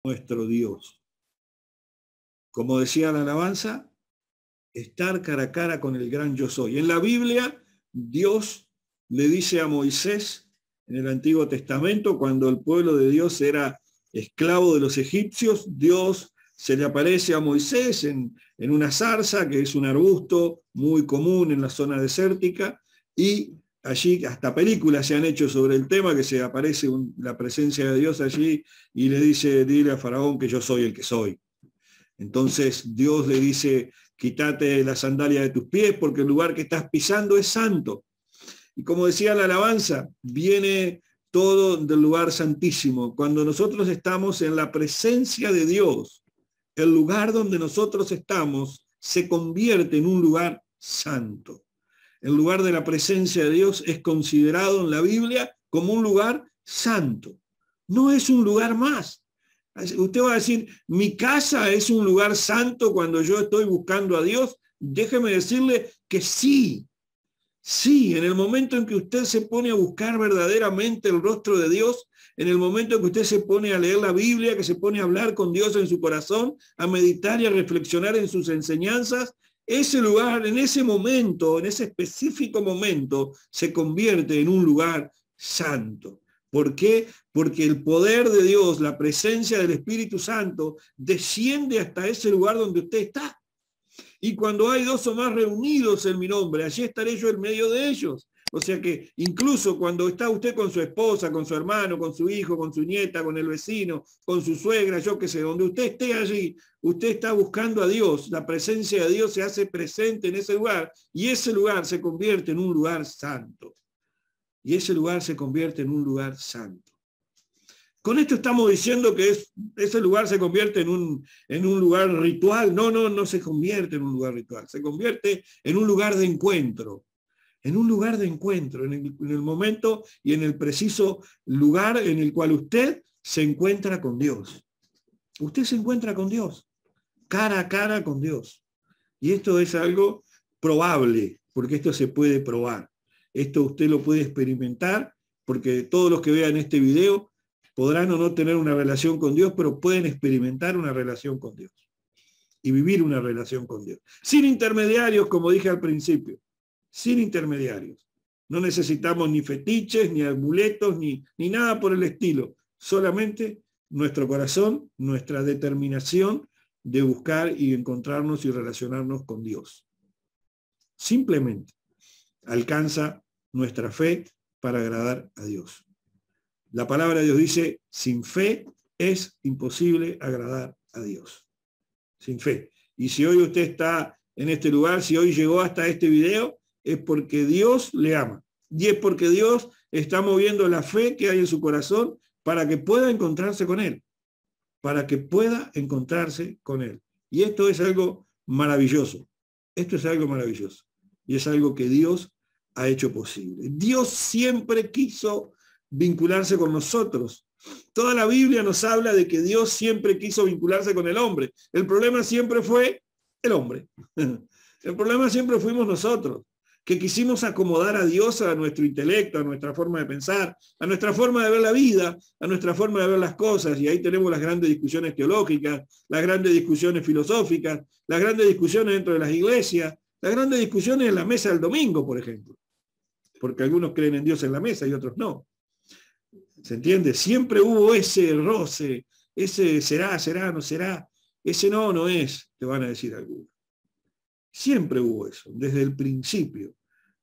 nuestro Dios. Como decía la alabanza, estar cara a cara con el gran yo soy. En la Biblia, Dios le dice a Moisés, en el Antiguo Testamento, cuando el pueblo de Dios era esclavo de los egipcios, Dios se le aparece a Moisés en una zarza, que es un arbusto muy común en la zona desértica, y allí hasta películas se han hecho sobre el tema, que se aparece la presencia de Dios allí y le dice, dile a Faraón que yo soy el que soy. Entonces Dios le dice, quítate la sandalia de tus pies porque el lugar que estás pisando es santo. Y como decía la alabanza, viene todo del lugar santísimo. Cuando nosotros estamos en la presencia de Dios, el lugar donde nosotros estamos se convierte en un lugar santo. El lugar de la presencia de Dios es considerado en la Biblia como un lugar santo. No es un lugar más. Usted va a decir, mi casa es un lugar santo cuando yo estoy buscando a Dios. Déjeme decirle que sí. Sí, en el momento en que usted se pone a buscar verdaderamente el rostro de Dios, en el momento en que usted se pone a leer la Biblia, que se pone a hablar con Dios en su corazón, a meditar y a reflexionar en sus enseñanzas, ese lugar, en ese momento, en ese específico momento, se convierte en un lugar santo. ¿Por qué? Porque el poder de Dios, la presencia del Espíritu Santo, desciende hasta ese lugar donde usted está. Y cuando hay dos o más reunidos en mi nombre, allí estaré yo en medio de ellos. O sea que incluso cuando está usted con su esposa, con su hermano, con su hijo, con su nieta, con el vecino, con su suegra, yo qué sé, donde usted esté allí, usted está buscando a Dios, la presencia de Dios se hace presente en ese lugar y ese lugar se convierte en un lugar santo. Y ese lugar se convierte en un lugar santo. Con esto estamos diciendo que ese lugar se convierte en un lugar ritual. No se convierte en un lugar ritual. Se convierte en un lugar de encuentro. En un lugar de encuentro, en el momento y en el preciso lugar en el cual usted se encuentra con Dios. Usted se encuentra con Dios, cara a cara con Dios. Y esto es algo probable, porque esto se puede probar. Esto usted lo puede experimentar, porque todos los que vean este video podrán o no tener una relación con Dios, pero pueden experimentar una relación con Dios y vivir una relación con Dios. Sin intermediarios, como dije al principio, sin intermediarios. No necesitamos ni fetiches, ni amuletos, ni nada por el estilo. Solamente nuestro corazón, nuestra determinación de buscar y encontrarnos y relacionarnos con Dios. Simplemente alcanza nuestra fe para agradar a Dios. La palabra de Dios dice, sin fe es imposible agradar a Dios. Sin fe. Y si hoy usted está en este lugar, si hoy llegó hasta este video, es porque Dios le ama. Y es porque Dios está moviendo la fe que hay en su corazón para que pueda encontrarse con Él. Para que pueda encontrarse con Él. Y esto es algo maravilloso. Esto es algo maravilloso. Y es algo que Dios ha hecho posible. Dios siempre quiso vincularse con nosotros. Toda la Biblia nos habla de que Dios siempre quiso vincularse con el hombre. El problema siempre fue el hombre. El problema siempre fuimos nosotros, que quisimos acomodar a Dios a nuestro intelecto, a nuestra forma de pensar, a nuestra forma de ver la vida, a nuestra forma de ver las cosas. Y ahí tenemos las grandes discusiones teológicas, las grandes discusiones filosóficas, las grandes discusiones dentro de las iglesias, las grandes discusiones en la mesa del domingo, por ejemplo. Porque algunos creen en Dios en la mesa y otros no. ¿Se entiende? Siempre hubo ese roce, ese será, no será, ese no es, te van a decir algunos. Siempre hubo eso, desde el principio.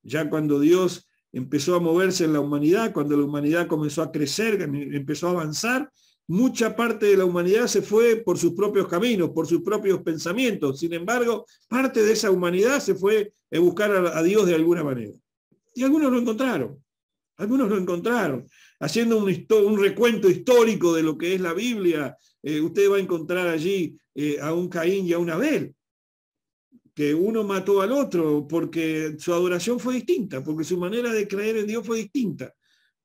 Ya cuando Dios empezó a moverse en la humanidad, cuando la humanidad comenzó a crecer, empezó a avanzar, mucha parte de la humanidad se fue por sus propios caminos, por sus propios pensamientos. Sin embargo, parte de esa humanidad se fue a buscar a Dios de alguna manera. Y algunos lo encontraron. Algunos lo encontraron. Haciendo un recuento histórico de lo que es la Biblia, usted va a encontrar allí a un Caín y a un Abel, que uno mató al otro porque su adoración fue distinta, porque su manera de creer en Dios fue distinta,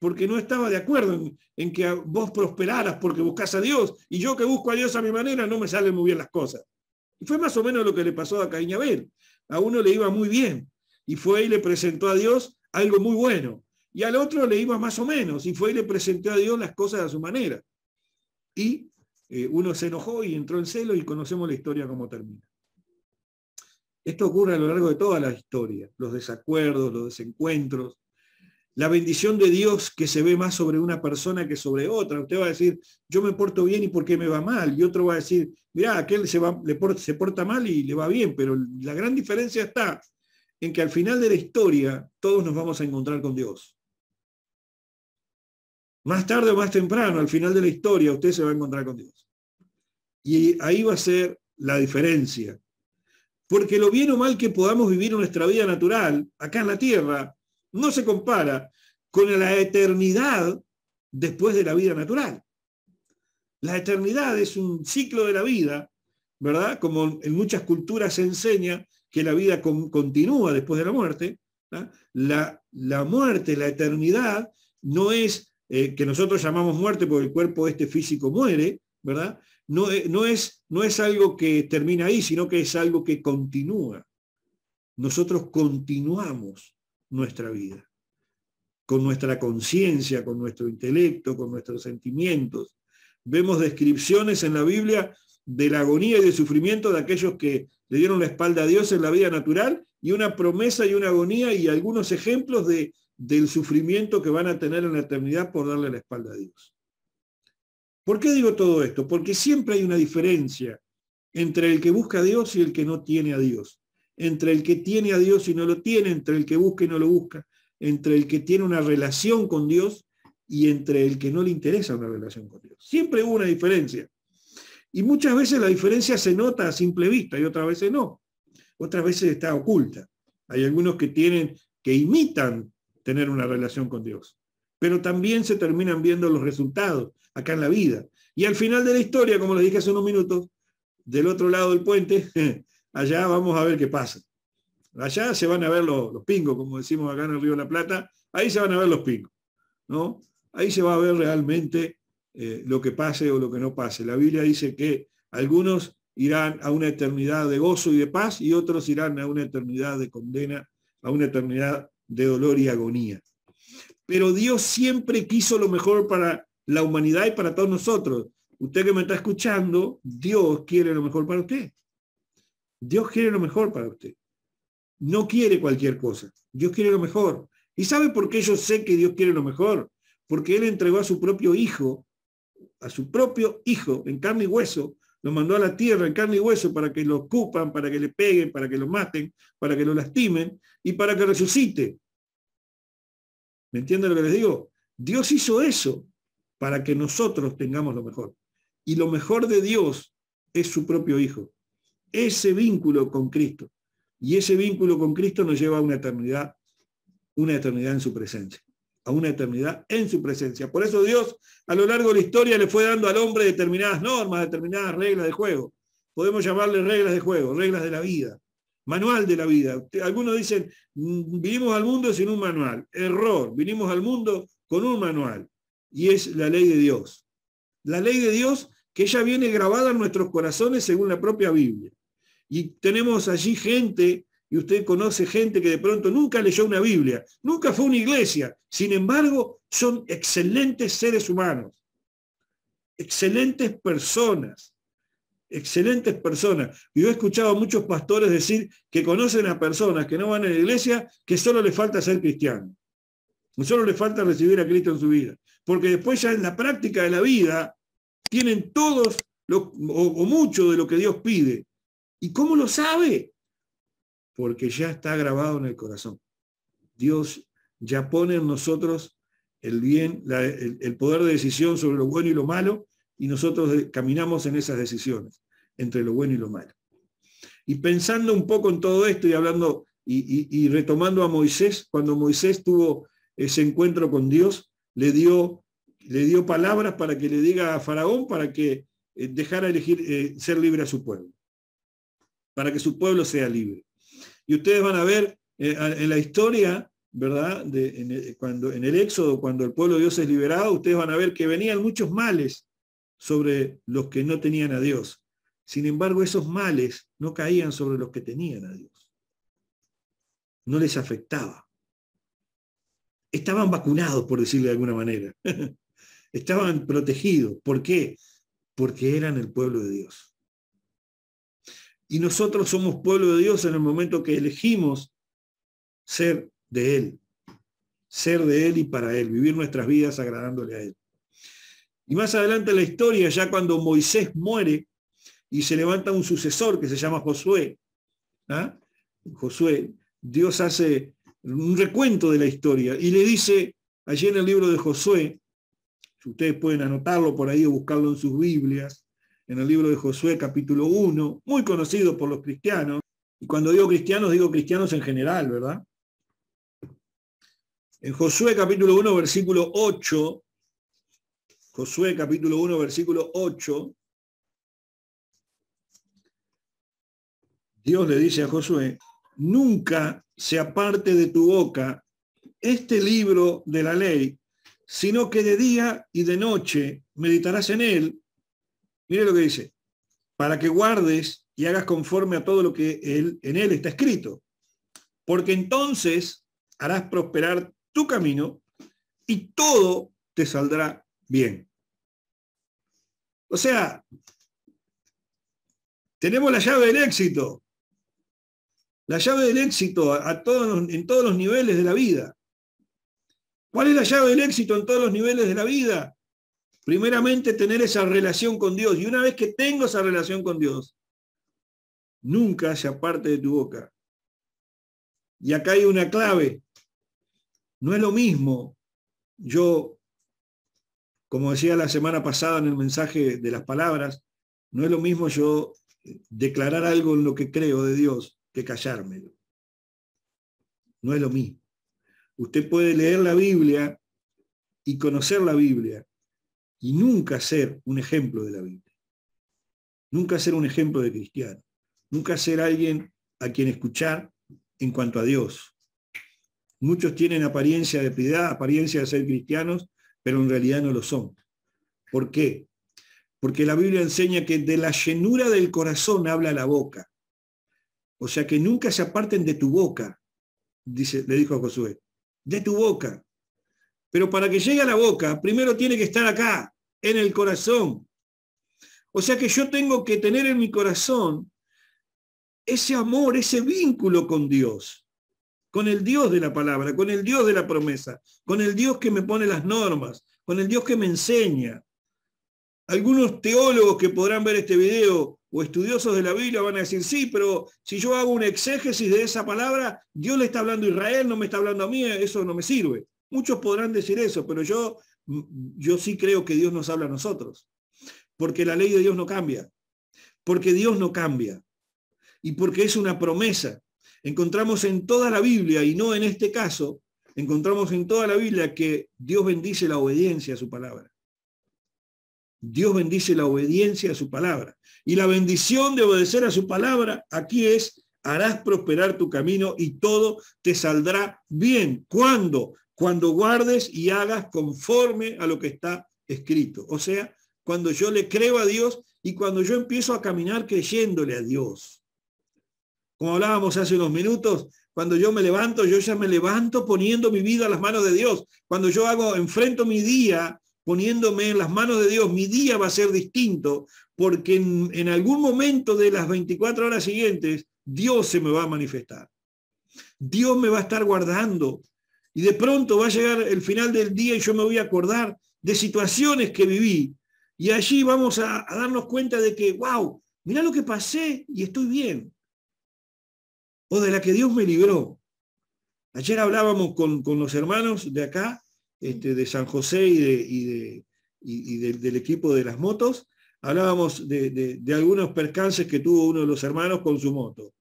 porque no estaba de acuerdo en que vos prosperaras porque buscás a Dios, y yo que busco a Dios a mi manera no me salen muy bien las cosas. Y fue más o menos lo que le pasó a Caín y Abel. A uno le iba muy bien, y fue y le presentó a Dios algo muy bueno. Y al otro le iba más o menos, y fue y le presentó a Dios las cosas a su manera. Y uno se enojó y entró en celo y conocemos la historia cómo termina. Esto ocurre a lo largo de toda la historia, los desacuerdos, los desencuentros, la bendición de Dios que se ve más sobre una persona que sobre otra. Usted va a decir, yo me porto bien y ¿por qué me va mal? Y otro va a decir, mirá, aquel se porta mal y le va bien, pero la gran diferencia está en que al final de la historia todos nos vamos a encontrar con Dios. Más tarde o más temprano, al final de la historia, usted se va a encontrar con Dios. Y ahí va a ser la diferencia. Porque lo bien o mal que podamos vivir nuestra vida natural, acá en la tierra, no se compara con la eternidad después de la vida natural. La eternidad es un ciclo de la vida, ¿verdad? Como en muchas culturas se enseña que la vida continúa después de la muerte. La muerte, la eternidad, no es que nosotros llamamos muerte porque el cuerpo físico muere, ¿verdad? No es algo que termina ahí, sino que es algo que continúa. Nosotros continuamos nuestra vida, con nuestra conciencia, con nuestro intelecto, con nuestros sentimientos. Vemos descripciones en la Biblia de la agonía y del sufrimiento de aquellos que le dieron la espalda a Dios en la vida natural, y una promesa y una agonía y algunos ejemplos del sufrimiento que van a tener en la eternidad por darle la espalda a Dios. ¿Por qué digo todo esto? Porque siempre hay una diferencia entre el que busca a Dios y el que no tiene a Dios, entre el que tiene a Dios y no lo tiene, entre el que busca y no lo busca, entre el que tiene una relación con Dios y entre el que no le interesa una relación con Dios. Siempre hubo una diferencia. Y muchas veces la diferencia se nota a simple vista y otras veces no. Otras veces está oculta. Hay algunos que imitan tener una relación con Dios, pero también se terminan viendo los resultados acá en la vida. Y al final de la historia, como les dije hace unos minutos, del otro lado del puente, allá vamos a ver qué pasa. Allá se van a ver los pingos, como decimos acá en el Río de la Plata, ahí se van a ver los pingos, ¿no? Ahí se va a ver realmente lo que pase o lo que no pase. La Biblia dice que algunos irán a una eternidad de gozo y de paz y otros irán a una eternidad de condena, a una eternidad de dolor y agonía. Pero Dios siempre quiso lo mejor para la humanidad y para todos nosotros. Usted que me está escuchando, Dios quiere lo mejor para usted. Dios quiere lo mejor para usted. No quiere cualquier cosa. Dios quiere lo mejor. ¿Y sabe por qué yo sé que Dios quiere lo mejor? Porque Él entregó a su propio hijo en carne y hueso, lo mandó a la tierra en carne y hueso para que lo escupan, para que le peguen, para que lo maten, para que lo lastimen y para que resucite. ¿Me entienden lo que les digo? Dios hizo eso para que nosotros tengamos lo mejor. Y lo mejor de Dios es su propio hijo. Ese vínculo con Cristo. Y ese vínculo con Cristo nos lleva a una eternidad en su presencia. A una eternidad en su presencia. Por eso Dios a lo largo de la historia le fue dando al hombre determinadas normas, determinadas reglas de juego. Podemos llamarle reglas de juego, reglas de la vida, manual de la vida. Algunos dicen, vinimos al mundo sin un manual. Error, vinimos al mundo con un manual. Y es la ley de Dios. La ley de Dios que ya viene grabada en nuestros corazones según la propia Biblia. Y tenemos allí gente, y usted conoce gente que de pronto nunca leyó una Biblia, nunca fue a una iglesia, sin embargo son excelentes seres humanos, excelentes personas. Yo he escuchado a muchos pastores decir que conocen a personas que no van a la iglesia, que solo les falta ser cristiano, solo les falta recibir a Cristo en su vida, porque después ya en la práctica de la vida tienen todos o mucho de lo que Dios pide. ¿Y cómo lo sabe? Porque ya está grabado en el corazón. Dios ya pone en nosotros el bien, el poder de decisión sobre lo bueno y lo malo, y nosotros caminamos en esas decisiones, entre lo bueno y lo malo. Y pensando un poco en todo esto y hablando y retomando a Moisés, cuando Moisés tuvo ese encuentro con Dios, le dio palabras para que le diga a Faraón para que dejara elegir ser libre a su pueblo, para que su pueblo sea libre. Y ustedes van a ver en la historia, ¿verdad? En el Éxodo, cuando el pueblo de Dios es liberado, ustedes van a ver que venían muchos males sobre los que no tenían a Dios. Sin embargo, esos males no caían sobre los que tenían a Dios. No les afectaba. Estaban vacunados, por decirlo de alguna manera. Estaban protegidos. ¿Por qué? porque eran el pueblo de Dios. Y nosotros somos pueblo de Dios en el momento que elegimos ser de Él y para Él, vivir nuestras vidas agradándole a Él. Y más adelante en la historia, ya cuando Moisés muere y se levanta un sucesor que se llama Josué, ¿ah? Josué, Dios hace un recuento de la historia y le dice allí en el libro de Josué, si ustedes pueden anotarlo por ahí o buscarlo en sus Biblias, en el libro de Josué capítulo 1, muy conocido por los cristianos, y cuando digo cristianos en general, ¿verdad? En Josué capítulo 1, versículo 8, Josué capítulo 1, versículo 8, Dios le dice a Josué, nunca se aparte de tu boca este libro de la ley, sino que de día y de noche meditarás en él. Mire lo que dice, para que guardes y hagas conforme a todo lo que en él está escrito, porque entonces harás prosperar tu camino y todo te saldrá bien. O sea, tenemos la llave del éxito. La llave del éxito en todos los niveles de la vida. ¿Cuál es la llave del éxito en todos los niveles de la vida? Primeramente, tener esa relación con Dios. Y una vez que tengo esa relación con Dios, nunca se aparte de tu boca. Y acá hay una clave. No es lo mismo yo, como decía la semana pasada en el mensaje de las palabras, no es lo mismo yo declarar algo en lo que creo de Dios que callármelo. No es lo mismo. Usted puede leer la Biblia y conocer la Biblia y nunca ser un ejemplo de la Biblia. Nunca ser un ejemplo de cristiano. Nunca ser alguien a quien escuchar en cuanto a Dios. Muchos tienen apariencia de piedad, apariencia de ser cristianos, pero en realidad no lo son. ¿Por qué? Porque la Biblia enseña que de la llenura del corazón habla la boca. O sea que nunca se aparten de tu boca, le dijo a Josué, de tu boca. Pero para que llegue a la boca, primero tiene que estar acá, en el corazón. O sea que yo tengo que tener en mi corazón ese amor, ese vínculo con Dios, con el Dios de la palabra, con el Dios de la promesa, con el Dios que me pone las normas, con el Dios que me enseña. Algunos teólogos que podrán ver este video o estudiosos de la Biblia van a decir, sí, pero si yo hago un exégesis de esa palabra, Dios le está hablando a Israel, no me está hablando a mí, eso no me sirve. Muchos podrán decir eso, pero yo sí creo que Dios nos habla a nosotros, porque la ley de Dios no cambia, porque Dios no cambia y porque es una promesa. Encontramos en toda la Biblia, y no en este caso, encontramos en toda la Biblia que Dios bendice la obediencia a su palabra. Dios bendice la obediencia a su palabra. Y la bendición de obedecer a su palabra aquí es, harás prosperar tu camino y todo te saldrá bien. ¿Cuándo? Cuando guardes y hagas conforme a lo que está escrito. O sea, cuando yo le creo a Dios y cuando yo empiezo a caminar creyéndole a Dios. Como hablábamos hace unos minutos, cuando yo me levanto, yo ya me levanto poniendo mi vida en las manos de Dios. Cuando yo enfrento mi día poniéndome en las manos de Dios, mi día va a ser distinto, porque en algún momento de las 24 horas siguientes, Dios se me va a manifestar. Dios me va a estar guardando. Y de pronto va a llegar el final del día y yo me voy a acordar de situaciones que viví. Y allí vamos a darnos cuenta de que, wow, mirá lo que pasé y estoy bien. O de la que Dios me libró. Ayer hablábamos con los hermanos de acá, de San José y del equipo de las motos, hablábamos de algunos percances que tuvo uno de los hermanos con su moto.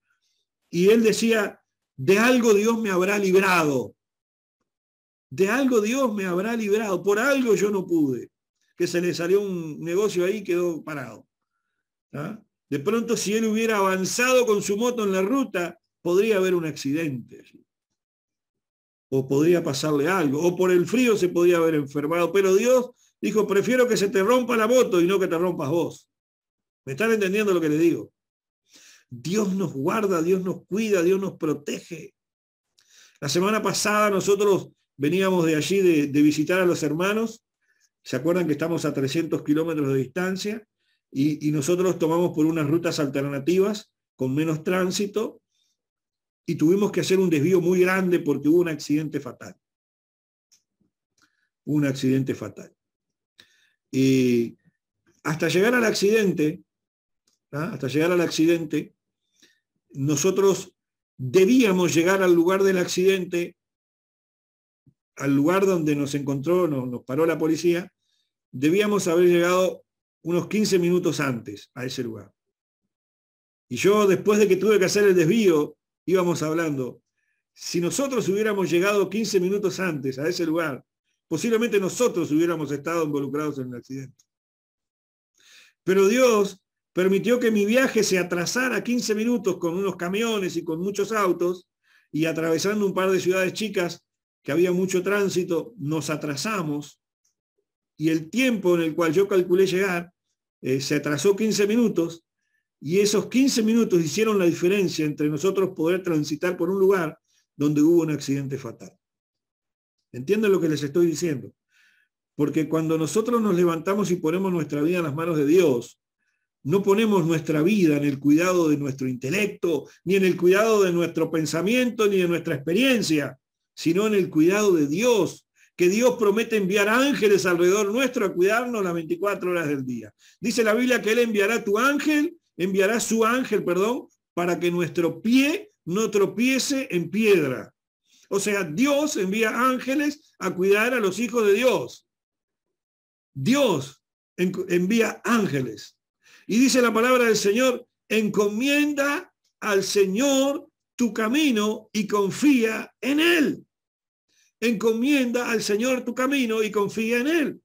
Y él decía, de algo Dios me habrá librado. De algo Dios me habrá librado. Por algo yo no pude. Que se le salió un negocio ahí y quedó parado. ¿Ah? De pronto, si él hubiera avanzado con su moto en la ruta, podría haber un accidente. O podría pasarle algo. O por el frío se podría haber enfermado. Pero Dios dijo, prefiero que se te rompa la moto y no que te rompas vos. ¿Me están entendiendo lo que les digo? Dios nos guarda, Dios nos cuida, Dios nos protege. La semana pasada nosotros veníamos de allí de visitar a los hermanos. ¿Se acuerdan que estamos a 300 kilómetros de distancia? y nosotros tomamos por unas rutas alternativas con menos tránsito y tuvimos que hacer un desvío muy grande porque hubo un accidente fatal. Un accidente fatal. Y hasta llegar al accidente, nosotros debíamos llegar al lugar del accidente, al lugar donde nos encontró, nos paró la policía, debíamos haber llegado unos 15 minutos antes a ese lugar. Y yo, después de que tuve que hacer el desvío, íbamos hablando, si nosotros hubiéramos llegado 15 minutos antes a ese lugar, posiblemente nosotros hubiéramos estado involucrados en el accidente. Pero Dios permitió que mi viaje se atrasara 15 minutos con unos camiones y con muchos autos, y atravesando un par de ciudades chicas que había mucho tránsito, nos atrasamos, y el tiempo en el cual yo calculé llegar se atrasó 15 minutos, y esos 15 minutos hicieron la diferencia entre nosotros poder transitar por un lugar donde hubo un accidente fatal. ¿Entienden lo que les estoy diciendo? Porque cuando nosotros nos levantamos y ponemos nuestra vida en las manos de Dios, no ponemos nuestra vida en el cuidado de nuestro intelecto, ni en el cuidado de nuestro pensamiento, ni de nuestra experiencia, sino en el cuidado de Dios, que Dios promete enviar ángeles alrededor nuestro a cuidarnos las 24 horas del día. Dice la Biblia que Él enviará su ángel, para que nuestro pie no tropiece en piedra. O sea, Dios envía ángeles a cuidar a los hijos de Dios. Dios envía ángeles. Y dice la palabra del Señor, encomienda al Señor tu camino y confía en Él. Encomienda al Señor tu camino y confía en Él.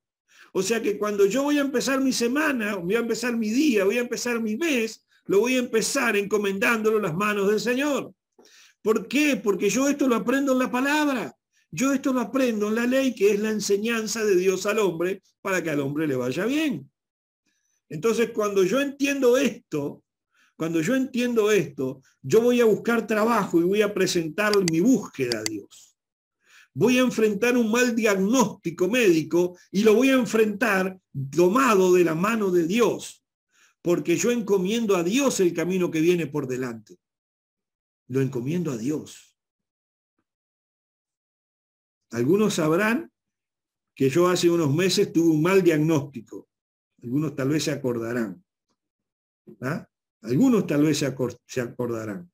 O sea que cuando yo voy a empezar mi semana, voy a empezar mi día, voy a empezar mi mes, lo voy a empezar encomendándolo en las manos del Señor. ¿Por qué? Porque yo esto lo aprendo en la palabra. Yo esto lo aprendo en la ley, que es la enseñanza de Dios al hombre para que al hombre le vaya bien. Entonces, cuando yo entiendo esto, yo voy a buscar trabajo y voy a presentar mi búsqueda a Dios. Voy a enfrentar un mal diagnóstico médico y lo voy a enfrentar tomado de la mano de Dios, porque yo encomiendo a Dios el camino que viene por delante. Lo encomiendo a Dios. Algunos sabrán que yo hace unos meses tuve un mal diagnóstico. Algunos tal vez se acordarán. Algunos tal vez se acordarán.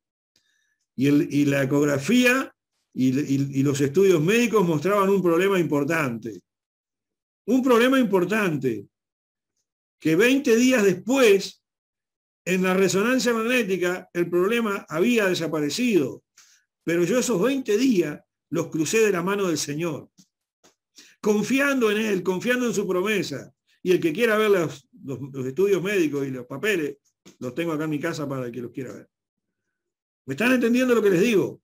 Y la ecografía y los estudios médicos mostraban un problema importante. Un problema importante que 20 días después, en la resonancia magnética, el problema había desaparecido. Pero yo esos 20 días los crucé de la mano del Señor, confiando en Él, confiando en su promesa. Y el que quiera ver los estudios médicos y los papeles, los tengo acá en mi casa para el que los quiera ver. ¿Me están entendiendo lo que les digo?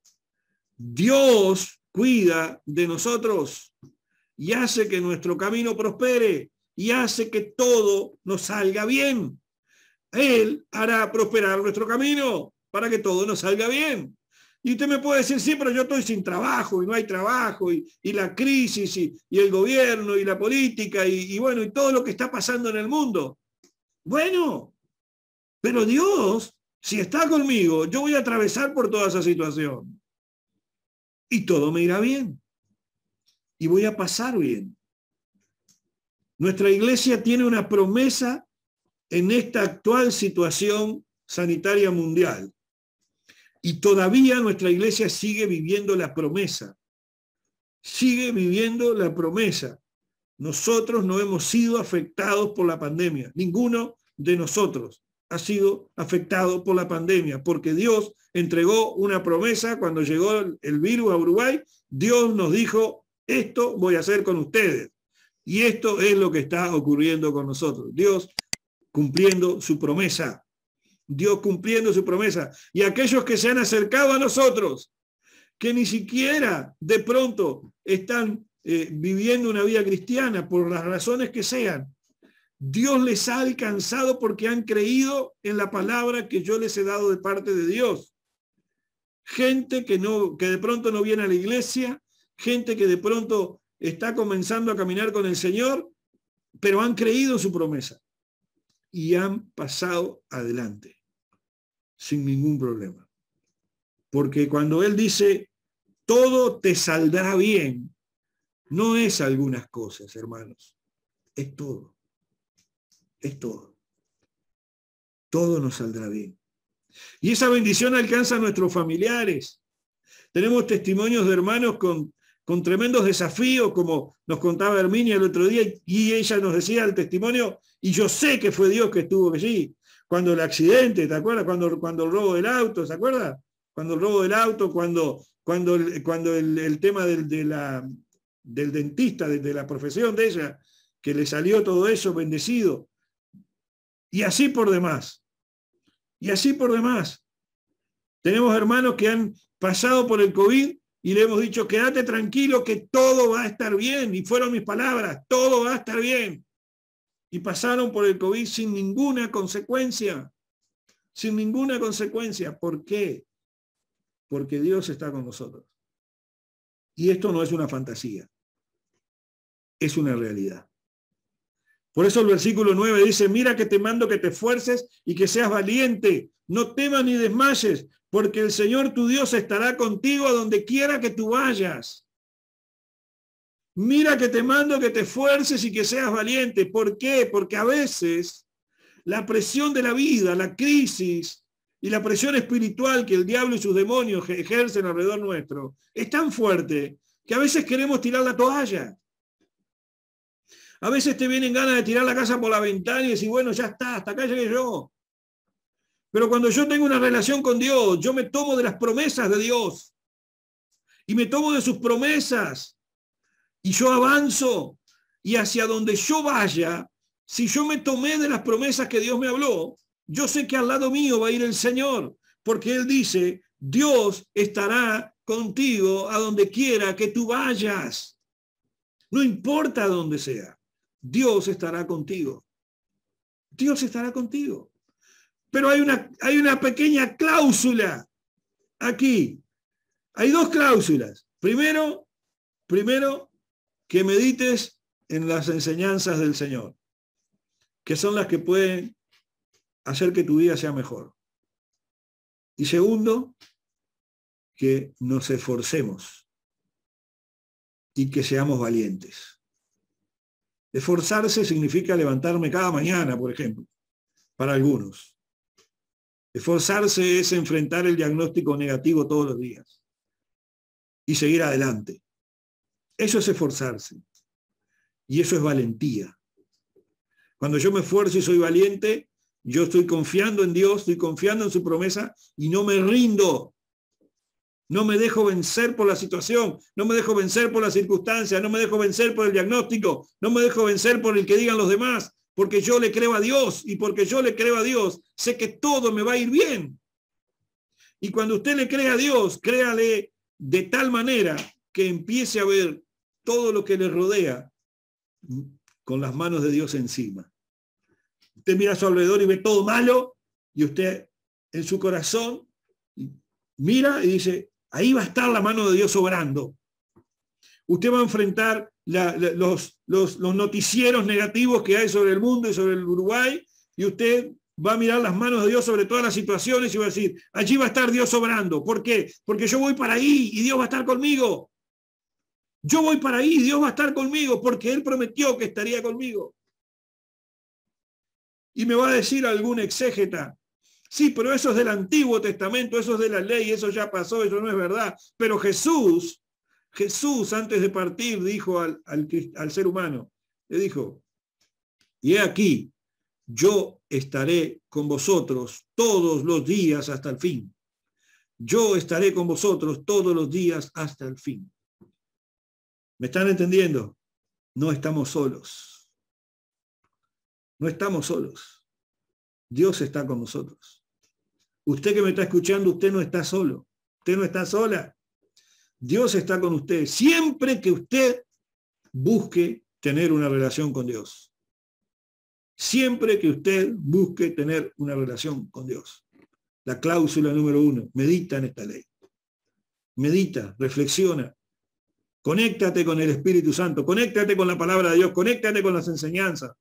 Dios cuida de nosotros y hace que nuestro camino prospere y hace que todo nos salga bien. Él hará prosperar nuestro camino para que todo nos salga bien. Y usted me puede decir, sí, pero yo estoy sin trabajo y no hay trabajo y la crisis y el gobierno y la política y bueno, y todo lo que está pasando en el mundo. Bueno, pero Dios, si está conmigo, yo voy a atravesar por toda esa situación. Y todo me irá bien. Y voy a pasar bien. Nuestra iglesia tiene una promesa en esta actual situación sanitaria mundial. Y todavía nuestra iglesia sigue viviendo la promesa. Sigue viviendo la promesa. Nosotros no hemos sido afectados por la pandemia. Ninguno de nosotros ha sido afectado por la pandemia, porque Dios entregó una promesa cuando llegó el virus a Uruguay. Dios nos dijo, esto voy a hacer con ustedes. Y esto es lo que está ocurriendo con nosotros. Dios cumpliendo su promesa. Dios cumpliendo su promesa. Y aquellos que se han acercado a nosotros, que ni siquiera de pronto están viviendo una vida cristiana por las razones que sean, Dios les ha alcanzado porque han creído en la palabra que yo les he dado de parte de Dios. Gente que de pronto no viene a la iglesia, gente que de pronto está comenzando a caminar con el Señor, pero han creído su promesa. y han pasado adelante sin ningún problema. Porque cuando Él dice, todo te saldrá bien, no es algunas cosas, hermanos, es todo. Es todo. Todo nos saldrá bien. Y esa bendición alcanza a nuestros familiares. Tenemos testimonios de hermanos con tremendos desafíos, como nos contaba Herminia el otro día, y ella nos decía el testimonio, y yo sé que fue Dios que estuvo allí. Cuando el accidente, ¿te acuerdas? Cuando el robo del auto, ¿se acuerda? Cuando el robo del auto, cuando el tema del dentista, de la profesión de ella, que le salió todo eso bendecido. Y así por demás. Y así por demás. Tenemos hermanos que han pasado por el COVID y le hemos dicho, quédate tranquilo que todo va a estar bien. Y fueron mis palabras, todo va a estar bien. Y pasaron por el COVID sin ninguna consecuencia. Sin ninguna consecuencia. ¿Por qué? Porque Dios está con nosotros. Y esto no es una fantasía. Es una realidad. Por eso el versículo 9 dice, mira que te mando que te esfuerces y que seas valiente. No temas ni desmayes, porque el Señor tu Dios estará contigo a donde quiera que tú vayas. Mira que te mando que te esfuerces y que seas valiente. ¿Por qué? Porque a veces la presión de la vida, la crisis y la presión espiritual que el diablo y sus demonios ejercen alrededor nuestro es tan fuerte que a veces queremos tirar la toalla. A veces te vienen ganas de tirar la casa por la ventana y decir, bueno, ya está, hasta acá llegué yo. Pero cuando yo tengo una relación con Dios, yo me tomo de las promesas de Dios. Y me tomo de sus promesas. Y yo avanzo. Y hacia donde yo vaya, si yo me tomé de las promesas que Dios me habló, yo sé que al lado mío va a ir el Señor. Porque Él dice, Dios estará contigo a donde quiera que tú vayas. No importa dónde sea. Dios estará contigo. Dios estará contigo. Pero hay una pequeña cláusula aquí. Hay dos cláusulas. Primero, que medites en las enseñanzas del Señor, que son las que pueden hacer que tu vida sea mejor. Y segundo, que nos esforcemos y que seamos valientes. Esforzarse significa levantarme cada mañana, por ejemplo, para algunos. Esforzarse es enfrentar el diagnóstico negativo todos los días y seguir adelante. Eso es esforzarse. Y eso es valentía. Cuando yo me esfuerzo y soy valiente, yo estoy confiando en Dios, estoy confiando en su promesa y no me rindo. No me dejo vencer por la situación, no me dejo vencer por las circunstancias, no me dejo vencer por el diagnóstico, no me dejo vencer por el que digan los demás, porque yo le creo a Dios y porque yo le creo a Dios, sé que todo me va a ir bien. Y cuando usted le cree a Dios, créale de tal manera que empiece a ver todo lo que le rodea con las manos de Dios encima. Usted mira a su alrededor y ve todo malo y usted en su corazón mira y dice, ahí va a estar la mano de Dios obrando. Usted va a enfrentar los noticieros negativos que hay sobre el mundo y sobre el Uruguay, y usted va a mirar las manos de Dios sobre todas las situaciones y va a decir, allí va a estar Dios obrando. ¿Por qué? Porque yo voy para ahí y Dios va a estar conmigo. Yo voy para ahí y Dios va a estar conmigo porque Él prometió que estaría conmigo. Y me va a decir algún exégeta, sí, pero eso es del Antiguo Testamento, eso es de la ley, eso ya pasó, eso no es verdad. Pero Jesús antes de partir dijo al ser humano, le dijo, y he aquí, yo estaré con vosotros todos los días hasta el fin. Yo estaré con vosotros todos los días hasta el fin. ¿Me están entendiendo? No estamos solos. No estamos solos. Dios está con nosotros. Usted que me está escuchando, usted no está solo. Usted no está sola. Dios está con usted. Siempre que usted busque tener una relación con Dios. Siempre que usted busque tener una relación con Dios. La cláusula número 1. Medita en esta ley. Medita, reflexiona. Conéctate con el Espíritu Santo. Conéctate con la palabra de Dios. Conéctate con las enseñanzas.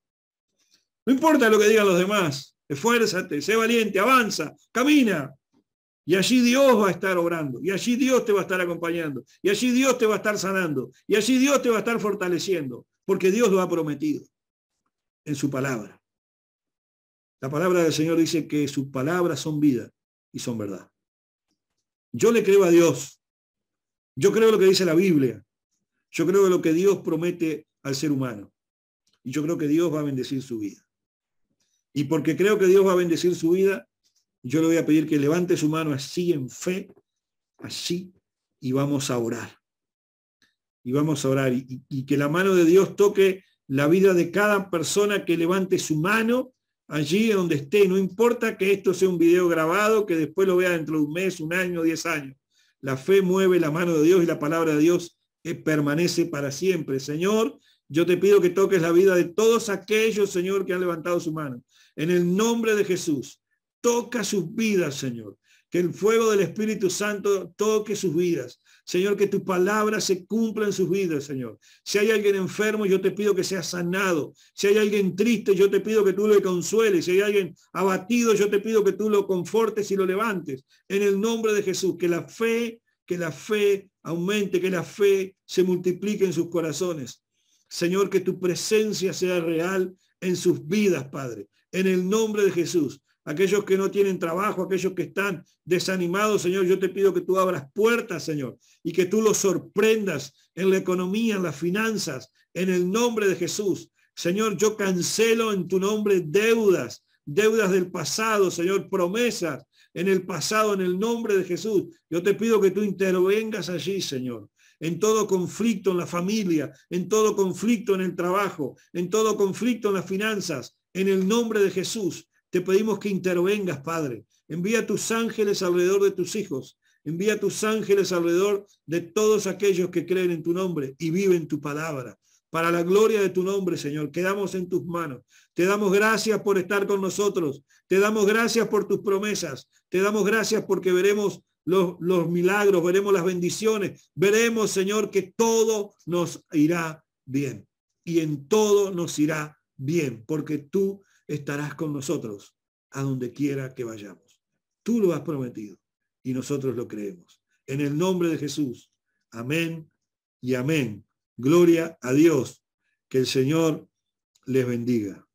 No importa lo que digan los demás. Esfuérzate, sé valiente, avanza, camina. Y allí Dios va a estar obrando. Y allí Dios te va a estar acompañando. Y allí Dios te va a estar sanando. Y allí Dios te va a estar fortaleciendo. Porque Dios lo ha prometido en su palabra. La palabra del Señor dice que sus palabras son vida y son verdad. Yo le creo a Dios. Yo creo lo que dice la Biblia. Yo creo lo que Dios promete al ser humano. Y yo creo que Dios va a bendecir su vida. Y porque creo que Dios va a bendecir su vida, yo le voy a pedir que levante su mano así en fe, así, y vamos a orar. Y vamos a orar. Y que la mano de Dios toque la vida de cada persona que levante su mano allí donde esté. No importa que esto sea un video grabado, que después lo vea dentro de un mes, un año, 10 años. La fe mueve la mano de Dios y la palabra de Dios permanece para siempre. Señor, yo te pido que toques la vida de todos aquellos, Señor, que han levantado su mano. En el nombre de Jesús, toca sus vidas, Señor. Que el fuego del Espíritu Santo toque sus vidas. Señor, que tu palabra se cumpla en sus vidas, Señor. Si hay alguien enfermo, yo te pido que sea sanado. Si hay alguien triste, yo te pido que tú le consueles. Si hay alguien abatido, yo te pido que tú lo confortes y lo levantes. En el nombre de Jesús, que la fe aumente, que la fe se multiplique en sus corazones. Señor, que tu presencia sea real en sus vidas, Padre. En el nombre de Jesús. Aquellos que no tienen trabajo, aquellos que están desanimados, Señor, yo te pido que tú abras puertas, Señor, y que tú los sorprendas en la economía, en las finanzas, en el nombre de Jesús. Señor, yo cancelo en tu nombre deudas del pasado, Señor, promesas en el pasado, en el nombre de Jesús. Yo te pido que tú intervengas allí, Señor, en todo conflicto en la familia, en todo conflicto en el trabajo, en todo conflicto en las finanzas, en el nombre de Jesús. Te pedimos que intervengas, Padre. Envía tus ángeles alrededor de tus hijos. Envía tus ángeles alrededor de todos aquellos que creen en tu nombre y viven tu palabra. Para la gloria de tu nombre, Señor, quedamos en tus manos. Te damos gracias por estar con nosotros. Te damos gracias por tus promesas. Te damos gracias porque veremos los milagros, veremos las bendiciones. Veremos, Señor, que todo nos irá bien. Y en todo nos irá bien, porque tú estarás con nosotros a donde quiera que vayamos. Tú lo has prometido y nosotros lo creemos. En el nombre de Jesús. Amén y amén. Gloria a Dios. Que el Señor les bendiga.